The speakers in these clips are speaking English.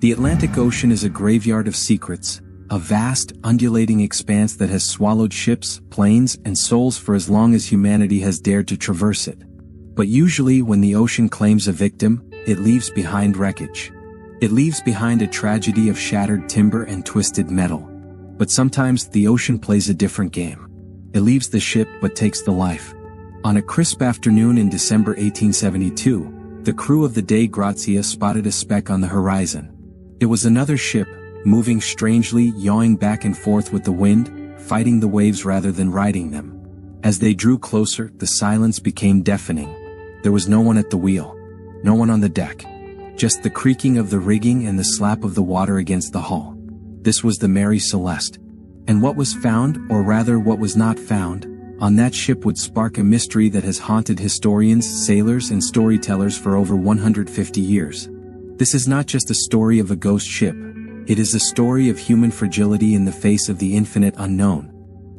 The Atlantic Ocean is a graveyard of secrets, a vast, undulating expanse that has swallowed ships, planes, and souls for as long as humanity has dared to traverse it. But usually when the ocean claims a victim, it leaves behind wreckage. It leaves behind a tragedy of shattered timber and twisted metal. But sometimes the ocean plays a different game. It leaves the ship but takes the life. On a crisp afternoon in December 1872, the crew of the Dei Grazia spotted a speck on the horizon. It was another ship, moving strangely, yawing back and forth with the wind, fighting the waves rather than riding them. As they drew closer, the silence became deafening. There was no one at the wheel. No one on the deck. Just the creaking of the rigging and the slap of the water against the hull. This was the Mary Celeste. And what was found, or rather what was not found, on that ship would spark a mystery that has haunted historians, sailors, and storytellers for over 150 years. This is not just a story of a ghost ship. It is a story of human fragility in the face of the infinite unknown.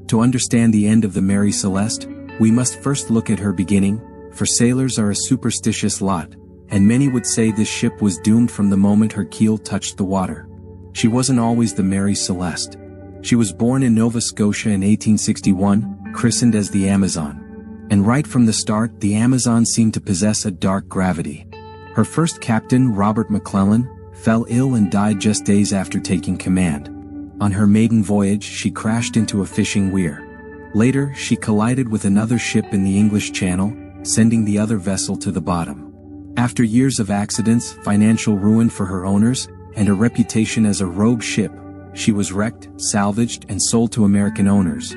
To understand the end of the Mary Celeste, we must first look at her beginning, for sailors are a superstitious lot, and many would say this ship was doomed from the moment her keel touched the water. She wasn't always the Mary Celeste. She was born in Nova Scotia in 1861, christened as the Amazon. And right from the start, the Amazon seemed to possess a dark gravity. Her first captain, Robert McClellan, fell ill and died just days after taking command. On her maiden voyage, she crashed into a fishing weir. Later, she collided with another ship in the English Channel, sending the other vessel to the bottom. After years of accidents, financial ruin for her owners, and a reputation as a rogue ship, she was wrecked, salvaged, and sold to American owners.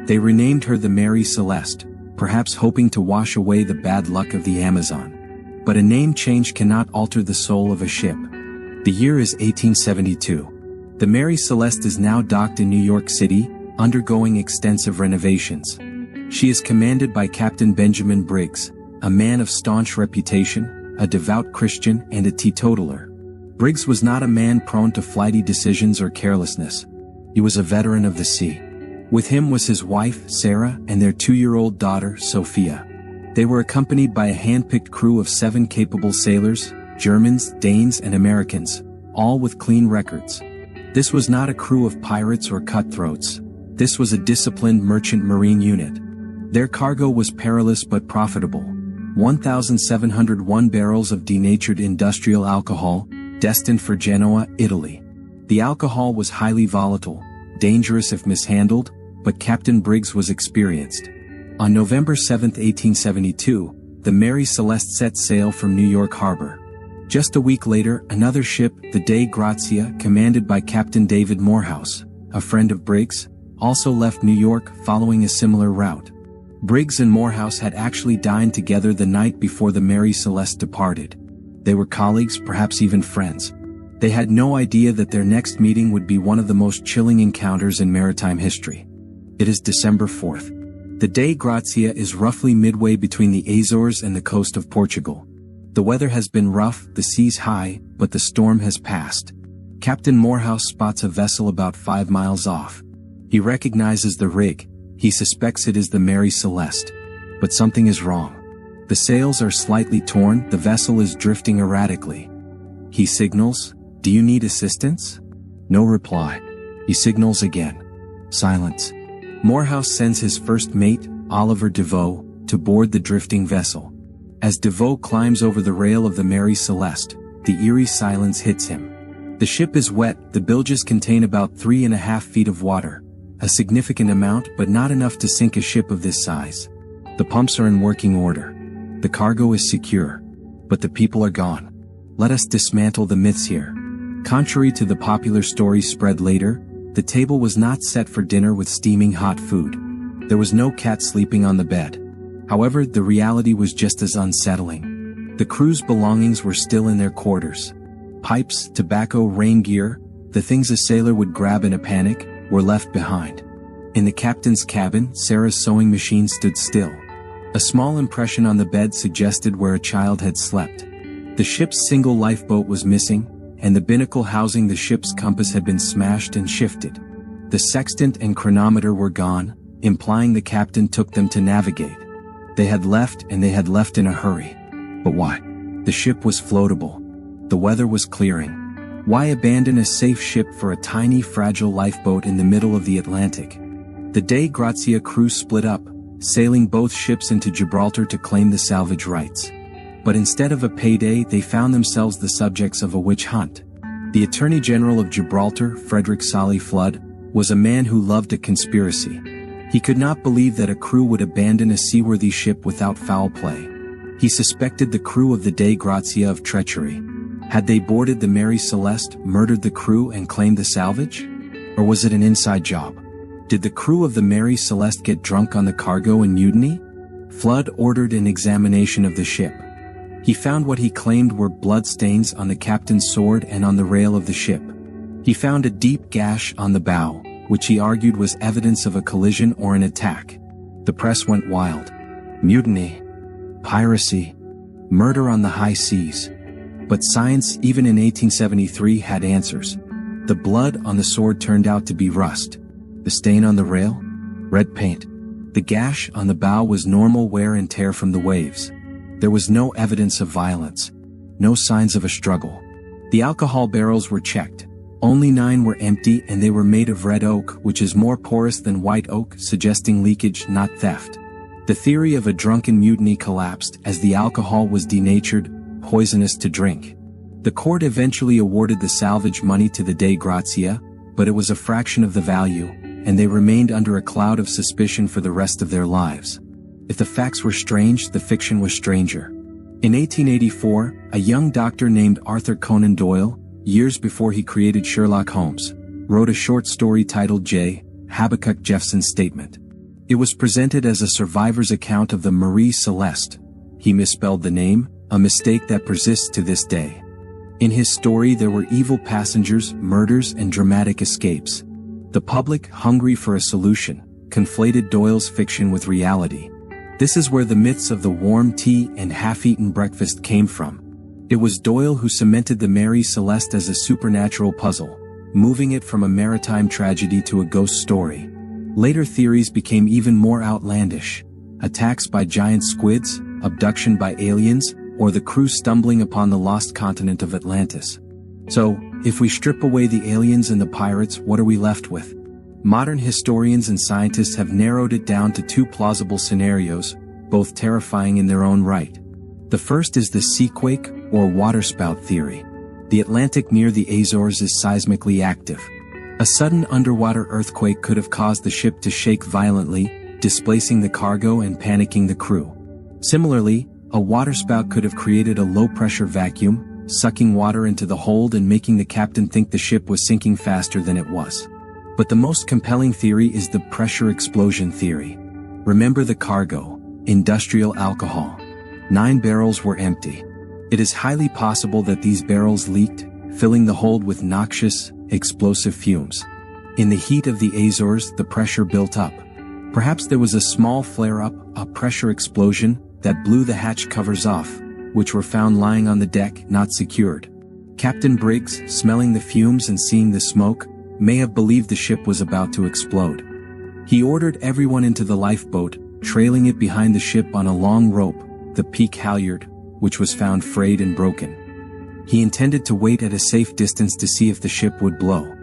They renamed her the Mary Celeste, perhaps hoping to wash away the bad luck of the Amazon. But a name change cannot alter the soul of a ship. The year is 1872. The Mary Celeste is now docked in New York City, undergoing extensive renovations. She is commanded by Captain Benjamin Briggs, a man of staunch reputation, a devout Christian, and a teetotaler. Briggs was not a man prone to flighty decisions or carelessness. He was a veteran of the sea. With him was his wife, Sarah, and their 2-year-old daughter, Sophia. They were accompanied by a hand-picked crew of 7 capable sailors, Germans, Danes, and Americans, all with clean records. This was not a crew of pirates or cutthroats. This was a disciplined merchant marine unit. Their cargo was perilous but profitable. 1,701 barrels of denatured industrial alcohol, destined for Genoa, Italy. The alcohol was highly volatile, dangerous if mishandled, but Captain Briggs was experienced. On November 7, 1872, the Mary Celeste set sail from New York Harbor. Just a week later, another ship, the Dei Grazia, commanded by Captain David Morehouse, a friend of Briggs, also left New York following a similar route. Briggs and Morehouse had actually dined together the night before the Mary Celeste departed. They were colleagues, perhaps even friends. They had no idea that their next meeting would be one of the most chilling encounters in maritime history. It is December 4th. The Dei Grazia is roughly midway between the Azores and the coast of Portugal. The weather has been rough, the seas high, but the storm has passed. Captain Morehouse spots a vessel about 5 miles off. He recognizes the rig. He suspects it is the Mary Celeste. But something is wrong. The sails are slightly torn, the vessel is drifting erratically. He signals, "Do you need assistance?" No reply. He signals again. Silence. Morehouse sends his first mate, Oliver DeVoe, to board the drifting vessel. As DeVoe climbs over the rail of the Mary Celeste, the eerie silence hits him. The ship is wet, the bilges contain about 3.5 feet of water. A significant amount, but not enough to sink a ship of this size. The pumps are in working order. The cargo is secure. But the people are gone. Let us dismantle the myths here. Contrary to the popular story spread later, the table was not set for dinner with steaming hot food. There was no cat sleeping on the bed. However, the reality was just as unsettling. The crew's belongings were still in their quarters. Pipes, tobacco, rain gear, the things a sailor would grab in a panic, were left behind. In the captain's cabin, Sarah's sewing machine stood still. A small impression on the bed suggested where a child had slept. The ship's single lifeboat was missing, and the binnacle housing the ship's compass had been smashed and shifted. The sextant and chronometer were gone, implying the captain took them to navigate. They had left, and they had left in a hurry. But why? The ship was floatable. The weather was clearing. Why abandon a safe ship for a tiny fragile lifeboat in the middle of the Atlantic? The Dei Grazia crew split up, sailing both ships into Gibraltar to claim the salvage rights. But instead of a payday, they found themselves the subjects of a witch hunt. The Attorney General of Gibraltar, Frederick Solly Flood, was a man who loved a conspiracy. He could not believe that a crew would abandon a seaworthy ship without foul play. He suspected the crew of the Dei Grazia of treachery. Had they boarded the Mary Celeste, murdered the crew, and claimed the salvage? Or was it an inside job? Did the crew of the Mary Celeste get drunk on the cargo and mutiny? Flood ordered an examination of the ship. He found what he claimed were bloodstains on the captain's sword and on the rail of the ship. He found a deep gash on the bow, which he argued was evidence of a collision or an attack. The press went wild. Mutiny, piracy, murder on the high seas. But science, even in 1873, had answers. The blood on the sword turned out to be rust. The stain on the rail? Red paint. The gash on the bow was normal wear and tear from the waves. There was no evidence of violence. No signs of a struggle. The alcohol barrels were checked. Only 9 were empty, and they were made of red oak, which is more porous than white oak, suggesting leakage, not theft. The theory of a drunken mutiny collapsed as the alcohol was denatured, poisonous to drink. The court eventually awarded the salvage money to the Dei Grazia, but it was a fraction of the value, and they remained under a cloud of suspicion for the rest of their lives. If the facts were strange, the fiction was stranger. In 1884, a young doctor named Arthur Conan Doyle, years before he created Sherlock Holmes, wrote a short story titled J. Habakkuk Jeffson's Statement. It was presented as a survivor's account of the Mary Celeste. He misspelled the name, a mistake that persists to this day. In his story there were evil passengers, murders, and dramatic escapes. The public, hungry for a solution, conflated Doyle's fiction with reality. This is where the myths of the warm tea and half-eaten breakfast came from. It was Doyle who cemented the Mary Celeste as a supernatural puzzle, moving it from a maritime tragedy to a ghost story. Later theories became even more outlandish. Attacks by giant squids, abduction by aliens, or the crew stumbling upon the lost continent of Atlantis. So, if we strip away the aliens and the pirates, what are we left with? Modern historians and scientists have narrowed it down to 2 plausible scenarios, both terrifying in their own right. The first is the seaquake, or waterspout theory. The Atlantic near the Azores is seismically active. A sudden underwater earthquake could have caused the ship to shake violently, displacing the cargo and panicking the crew. Similarly, a waterspout could have created a low-pressure vacuum, sucking water into the hold and making the captain think the ship was sinking faster than it was. But the most compelling theory is the pressure explosion theory. Remember the cargo, industrial alcohol. 9 barrels were empty. It is highly possible that these barrels leaked, filling the hold with noxious, explosive fumes. In the heat of the Azores, the pressure built up. Perhaps there was a small flare-up, a pressure explosion, that blew the hatch covers off, which were found lying on the deck, not secured. Captain Briggs, smelling the fumes and seeing the smoke, may have believed the ship was about to explode. He ordered everyone into the lifeboat, trailing it behind the ship on a long rope, the peak halyard, which was found frayed and broken. He intended to wait at a safe distance to see if the ship would blow.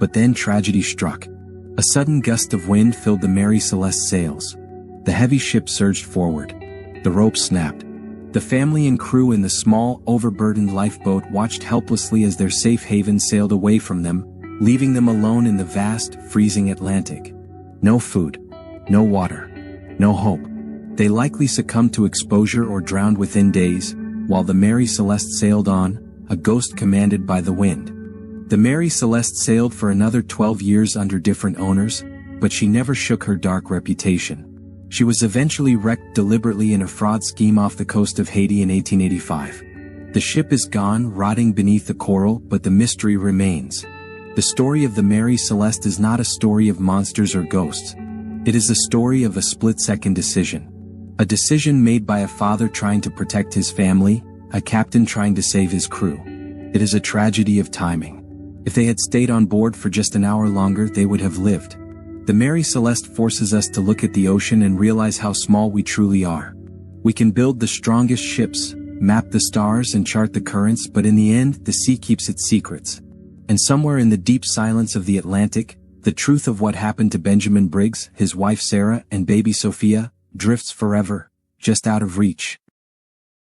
But then tragedy struck. A sudden gust of wind filled the Mary Celeste's sails. The heavy ship surged forward. The rope snapped. The family and crew in the small, overburdened lifeboat watched helplessly as their safe haven sailed away from them, leaving them alone in the vast, freezing Atlantic. No food. No water. No hope. They likely succumbed to exposure or drowned within days, while the Mary Celeste sailed on, a ghost commanded by the wind. The Mary Celeste sailed for another 12 years under different owners, but she never shook her dark reputation. She was eventually wrecked deliberately in a fraud scheme off the coast of Haiti in 1885. The ship is gone, rotting beneath the coral, but the mystery remains. The story of the Mary Celeste is not a story of monsters or ghosts. It is a story of a split-second decision. A decision made by a father trying to protect his family, a captain trying to save his crew. It is a tragedy of timing. If they had stayed on board for just an hour longer, they would have lived. The Mary Celeste forces us to look at the ocean and realize how small we truly are. We can build the strongest ships, map the stars and chart the currents, but in the end, the sea keeps its secrets. And somewhere in the deep silence of the Atlantic, the truth of what happened to Benjamin Briggs, his wife Sarah, and baby Sophia, drifts forever, just out of reach.